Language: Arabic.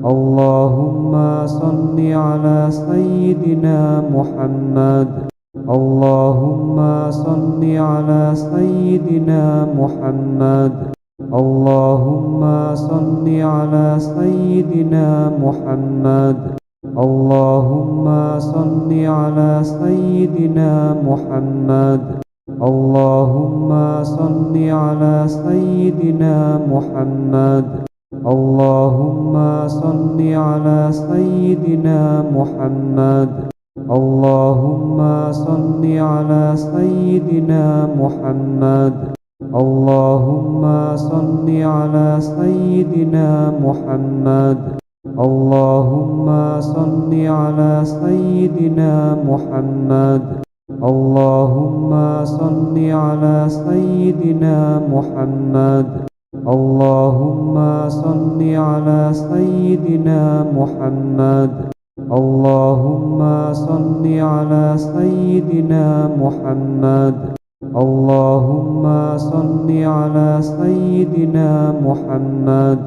اللهم صل على سيدنا محمد. اللهم صل على سيدنا محمد. اللهم صل على سيدنا محمد. اللهم صل على سيدنا محمد. اللهم صل على سيدنا محمد. اللهم صل على سيدنا محمد. اللهم صل على سيدنا محمد. اللهم صل على سيدنا محمد. اللهم صل على سيدنا محمد. اللهم صل على سيدنا محمد. اللهم صل على سيدنا محمد. اللهم صل على سيدنا محمد. اللهم صل على سيدنا محمد.